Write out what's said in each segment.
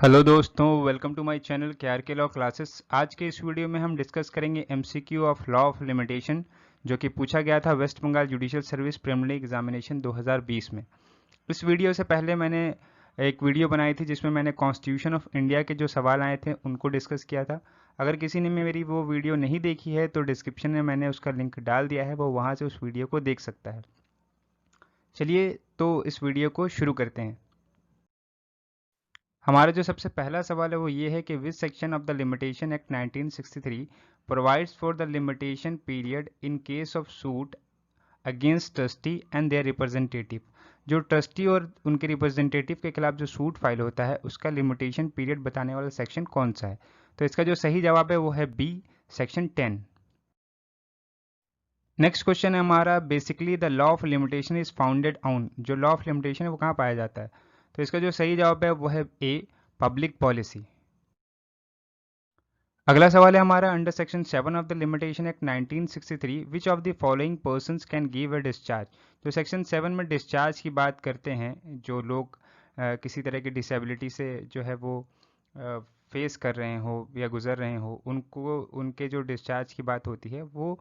Hello दोस्तों, welcome to my channel KRK law classes. आज के इस वीडियो में हम डिस्कस करेंगे MCQ of law of limitation, जो कि पूछा गया था West Bengal judicial service preliminary examination 2020 में। इस वीडियो से पहले मैंने एक वीडियो बनाई थी जिसमें मैंने कॉन्स्टिट्यूशन ऑफ इंडिया के जो सवाल आए थे उनको डिस्कस किया था। अगर किसी ने मेरी वो वीडियो नहीं देखी है तो डिस्क्रिप्शन में मैंने उसका लिंक डाल दिया है, वो वहाँ से उस वीडियो को देख सकता है। चलिए तो इस वीडियो को शुरू करते हैं। हमारा जो सबसे पहला सवाल है वो ये है कि विच section of the limitation act 1963 provides for the limitation period in case of suit against trustee and their representative. जो ट्रस्टी और उनके रिप्रेजेंटेटिव के खिलाफ जो सूट फाइल होता है उसका लिमिटेशन पीरियड बताने वाला सेक्शन कौन सा है? तो इसका जो सही जवाब है वो है बी, सेक्शन 10। नेक्स्ट क्वेश्चन है हमारा, basically the law of limitation is founded on. जो लॉ ऑफ लिमिटेशन है वो कहाँ पाया जाता है? तो इसका जो सही जवाब है वो है ए, पब्लिक पॉलिसी। अगला सवाल है हमारा, under section 7 of the limitation act 1963 which of the following persons can give a discharge. जो सेक्शन 7 में डिस्चार्ज की बात करते हैं, जो लोग किसी तरह की डिसेबिलिटी से जो है वो फेस कर रहे हो या गुजर रहे हो, उनको उनके जो डिस्चार्ज की बात होती है वो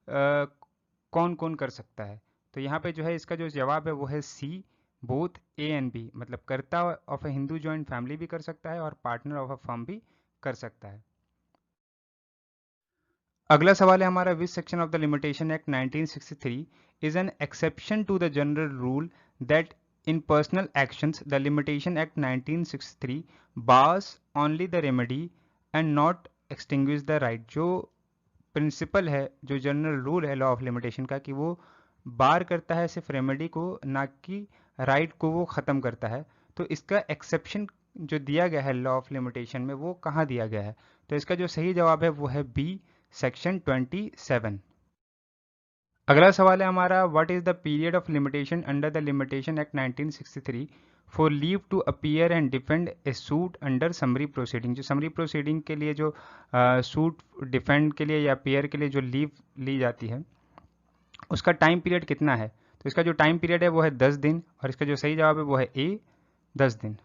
कौन कौन कर सकता है? तो यहाँ पे जो है इसका जो जवाब है वो है सी, बोथ ए एंड बी। मतलब कर्ता of A Hindu joint family भी कर सकता है और पार्टनर ऑफ अ फर्म भी कर सकता है। अगला सवाल है हमारा, which section of the limitation act 1963 is an exception to the general rule that in personal actions the limitation act 1963 bars only the remedy and not extinguish the right. जो principle है, जो जनरल रूल है law of limitation का, कि वो बार करता है सिर्फ रेमेडी को, ना कि राइट को वो ख़त्म करता है। तो इसका एक्सेप्शन जो दिया गया है लॉ ऑफ लिमिटेशन में वो कहाँ दिया गया है? तो इसका जो सही जवाब है वो है बी, सेक्शन 27। अगला सवाल है हमारा, what is the period of limitation under the limitation act 1963 for leave to appear and defend a suit under summary proceeding. जो समरी प्रोसीडिंग के लिए जो सूट डिफेंड के लिए या अपीयर के लिए जो लीव ली जाती है उसका टाइम पीरियड कितना है? तो इसका जो टाइम पीरियड है वो है 10 दिन और इसका जो सही जवाब है वो है ए, 10 दिन।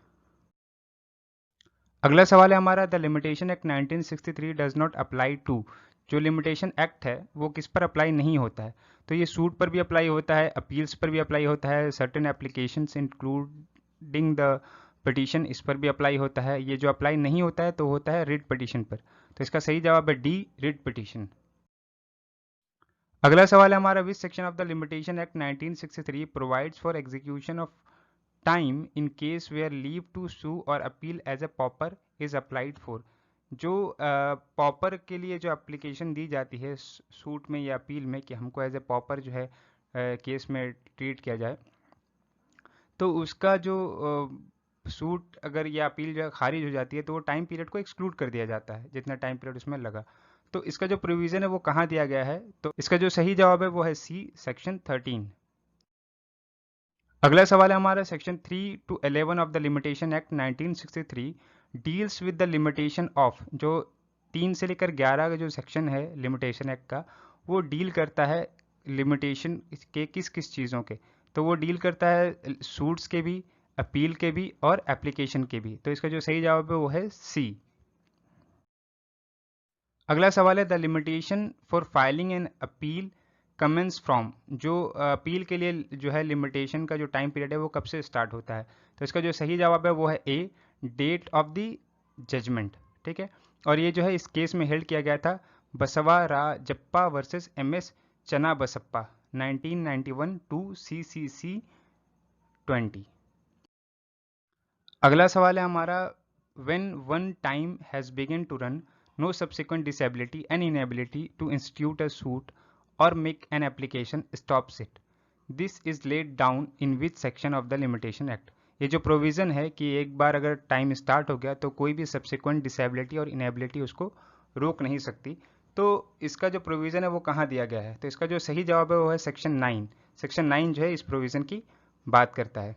अगला सवाल है हमारा, the limitation act 1963 does not apply to. जो लिमिटेशन एक्ट है वो किस पर अप्लाई नहीं होता है? तो ये सूट पर भी अप्लाई होता है, अपील्स पर भी अप्लाई होता है, certain applications including the petition, इस पर भी अप्लाई होता है। ये जो अप्लाई नहीं होता है तो होता है रिट पिटीशन पर। तो इसका सही जवाब है डी, रिट पिटीशन। अगला सवाल है हमारा, which section of the limitation act 1963 provides for execution of time in case where leave to sue or appeal as a pauper is applied for. जो पॉपर के लिए जो एप्लीकेशन दी जाती है सूट में या अपील में कि हमको एज ए पॉपर जो है केस में ट्रीट किया जाए, तो उसका जो सूट अगर या अपील जो है खारिज हो जाती है तो वो टाइम पीरियड को एक्सक्लूड कर दिया जाता है, जितना टाइम पीरियड उसमें लगा। तो इसका जो प्रोविजन है वो कहाँ दिया गया है? तो इसका जो सही जवाब है वो है सी, सेक्शन 13। अगला सवाल है हमारा, section 3 to 11 of the limitation act 1963 deals with the limitation of. जो 3 से लेकर 11 का जो सेक्शन है लिमिटेशन एक्ट का, वो डील करता है लिमिटेशन के किस किस चीज़ों के? तो वो डील करता है सूट्स के भी, अपील के भी और एप्लीकेशन के भी। तो इसका जो सही जवाब है वो है सी। अगला सवाल है, the limitation for filing an appeal commence from. जो अपील के लिए जो है लिमिटेशन का जो टाइम पीरियड है वो कब से स्टार्ट होता है? तो इसका जो सही जवाब है वो है ए, डेट ऑफ द जजमेंट। ठीक है, और ये जो है इस केस में हेल्ड किया गया था बसवा राजप्पा वर्सेस MS चना बसप्पा 1991 टू CCC 20। अगला सवाल है हमारा, when one time has begun to run, no subsequent disability and inability to institute a suit or make an application stops it. This is laid down in which section of the limitation act? ये जो provision है कि एक बार अगर time start हो गया तो कोई भी सब्सिक्वेंट डिसेबिलिटी और इनेबिलिटी उसको रोक नहीं सकती। तो इसका जो प्रोविजन है वो कहाँ दिया गया है? तो इसका जो सही जवाब है वो है सेक्शन 9। सेक्शन 9 जो है इस प्रोविजन की बात करता है।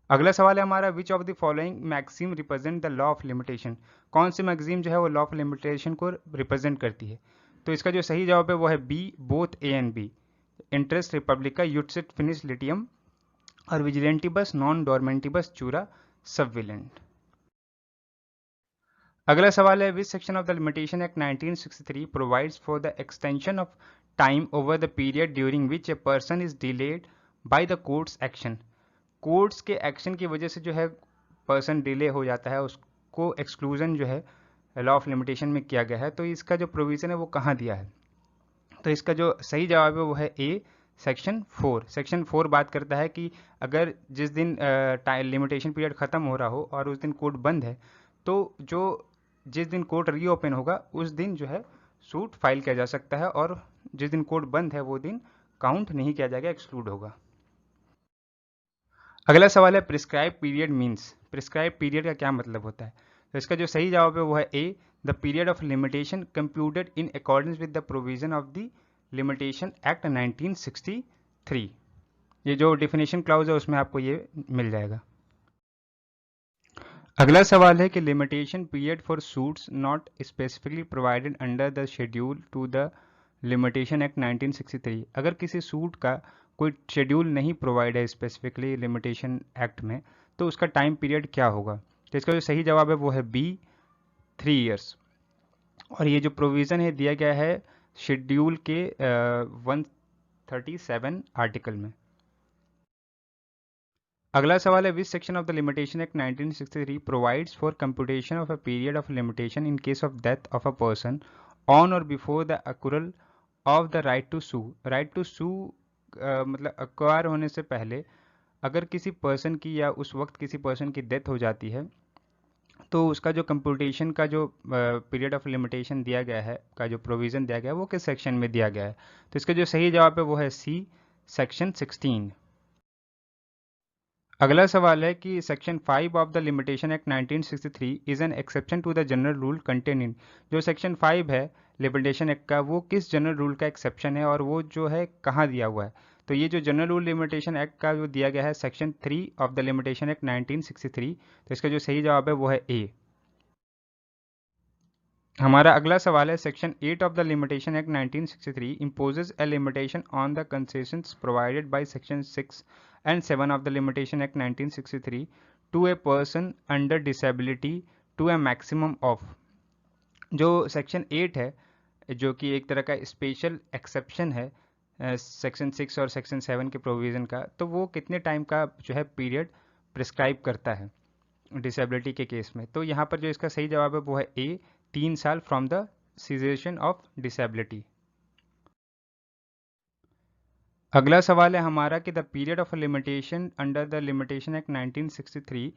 अगला सवाल है हमारा, which of the following maxim represent the law of limitation. कौन सी मैक्सिम जो है वो लॉ ऑफ लिमिटेशन को रिप्रेजेंट करती है? तो इसका जो सही जवाब है वो है B, both A and B. इंटरेस्ट रिपब्लिका यूटसिट फिनिश लिटियम और विजिलेंटिबस नॉन डोरमेंटिबस चूरा सबविलेंट। अगला सवाल है, which section of the limitation act 1963 provides for the extension of time over the period during which a person is delayed by the court's action. Court's के एक्शन की वजह से जो है पर्सन डिले हो जाता है, उसको एक्सक्लूजन जो है लॉ ऑफ लिमिटेशन में किया गया है। तो इसका जो प्रोविजन है वो कहाँ दिया है? तो इसका जो सही जवाब है वो है ए, सेक्शन 4। सेक्शन 4 बात करता है कि अगर जिस दिन लिमिटेशन पीरियड खत्म हो रहा हो और उस दिन कोर्ट बंद है, तो जो जिस दिन कोर्ट रीओपन होगा उस दिन जो है सूट फाइल किया जा सकता है, और जिस दिन कोर्ट बंद है वो दिन काउंट नहीं किया जाएगा, एक्सक्लूड होगा। अगला सवाल है, prescribe period means. Prescribe period का क्या मतलब होता है? तो इसका जो सही जवाब है वो है A, the period of limitation computed in accordance with the provision of the limitation act 1963। ये जो डिफिनेशन क्लाउज है उसमें आपको ये मिल जाएगा। अगला सवाल है कि limitation period for suits not specifically provided under the schedule to the limitation act 1963। अगर किसी सूट का कोई शेड्यूल नहीं प्रोवाइड है स्पेसिफिकली लिमिटेशन एक्ट में, तो उसका टाइम पीरियड क्या होगा? तो इसका जो सही जवाब है वो है बी, 3 ईयर्स। और ये जो प्रोविज़न है दिया गया है शेड्यूल के 137 आर्टिकल में। अगला सवाल है, which section of the limitation act 1963 provides for computation of a period of limitation in case of death of a person on or before the accrual of the right to sue. Right to sue मतलब acquire होने से पहले अगर किसी person की या उस वक्त किसी पर्सन की डेथ हो जाती है, तो उसका जो कंप्यूटेशन का जो पीरियड ऑफ लिमिटेशन दिया गया है, का जो प्रोविज़न दिया गया है वो किस सेक्शन में दिया गया है? तो इसका जो सही जवाब है वो है सी, सेक्शन 16। अगला सवाल है कि section 5 of the limitation act 1963 is an exception to the general rule contain in. जो सेक्शन 5 है लिमिटेशन एक्ट का, वो किस जनरल रूल का एक्सेप्शन है और वो जो है कहाँ दिया हुआ है? तो ये जो जनरल रूल लिमिटेशन एक्ट का जो दिया गया है section 3 of the limitation act 1963, तो इसका जो सही जवाब है वो है ए। हमारा अगला सवाल है, section 8 of the limitation act 1963 imposes a limitation on the concessions provided by section 6 and 7 of the limitation act 1963 to a person under disability to a maximum of। जो सेक्शन 8 है, जो कि एक तरह का स्पेशल एक्सेप्शन है section 6 और section 7 के प्रोविज़न का, तो वो कितने टाइम का जो है पीरियड प्रिस्क्राइब करता है डिसेबिलिटी के केस में? तो यहाँ पर जो इसका सही जवाब है वो है ए, 3 साल from the cessation of disability. अगला सवाल है हमारा कि the period of limitation under the limitation act 1963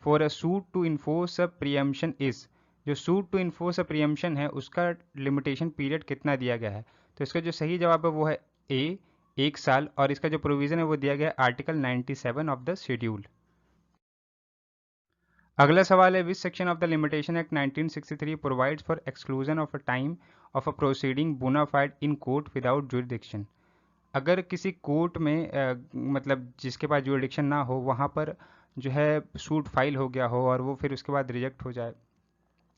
for a suit to enforce a preemption is. जो suit to enforce a preemption है उसका लिमिटेशन पीरियड कितना दिया गया है? तो इसका जो सही जवाब है वो है ए, 1 साल। और इसका जो प्रोविज़न है वो दिया गया है आर्टिकल 97 ऑफ द शेड्यूल। अगला सवाल है, which section of the limitation act 1963 provides for exclusion of a time of a proceeding bona fide in court without jurisdiction. अगर किसी कोर्ट में मतलब जिसके पास जुरिडिक्शन ना हो, वहाँ पर जो है सूट फाइल हो गया हो और वो फिर उसके बाद रिजेक्ट हो जाए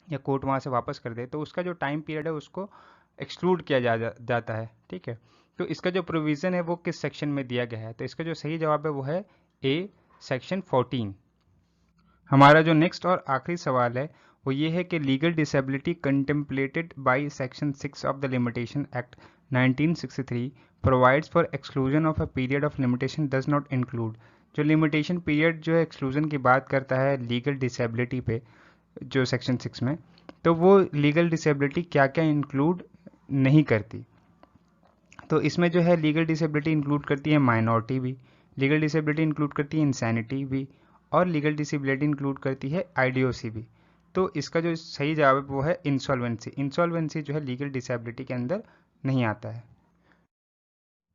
या कोर्ट वहाँ से वापस कर दे, तो उसका जो टाइम पीरियड है उसको एक्सक्लूड किया जाता है। ठीक है, तो इसका जो प्रोविज़न है वो किस सेक्शन में दिया गया है? तो इसका जो सही जवाब है वो है ए, सेक्शन 14। हमारा जो नेक्स्ट और आखिरी सवाल है वो ये है कि legal disability contemplated by section 6 of the limitation act 1963 provides for exclusion of a period of limitation does not include. जो लिमिटेशन पीरियड जो है एक्सक्लूजन की बात करता है लीगल डिसेबिलिटी पे, जो सेक्शन 6 में, तो वो लीगल डिसेबिलिटी क्या क्या इंक्लूड नहीं करती? तो इसमें जो है लीगल डिसेबिलिटी इंक्लूड करती है माइनॉरिटी भी, लीगल डिसेबिलिटी इंक्लूड करती है इंसैनिटी भी, और लीगल डिसेबिलिटी इंक्लूड करती है आईडीओसी भी। तो इसका जो सही जवाब है वो है इंसॉल्वेंसी। इंसॉल्वेंसी जो है लीगल डिसेबिलिटी के अंदर नहीं आता है।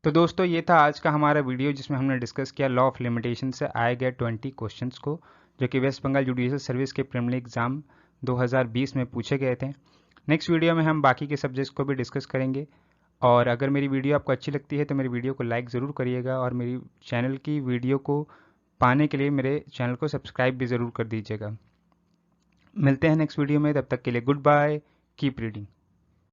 तो दोस्तों ये था आज का हमारा वीडियो जिसमें हमने डिस्कस किया लॉ ऑफ लिमिटेशन से आए गए 20 क्वेश्चंस को, जो कि वेस्ट बंगाल जुडिशियल सर्विस के प्रीलिमिनरी एग्जाम 2020 में पूछे गए थे। नेक्स्ट वीडियो में हम बाकी के सब्जेक्ट्स को भी डिस्कस करेंगे। और अगर मेरी वीडियो आपको अच्छी लगती है तो मेरी वीडियो को लाइक ज़रूर करिएगा, और मेरी चैनल की वीडियो को पाने के लिए मेरे चैनल को सब्सक्राइब भी ज़रूर कर दीजिएगा। मिलते हैं नेक्स्ट वीडियो में, तब तक के लिए गुड बाय, कीप रीडिंग।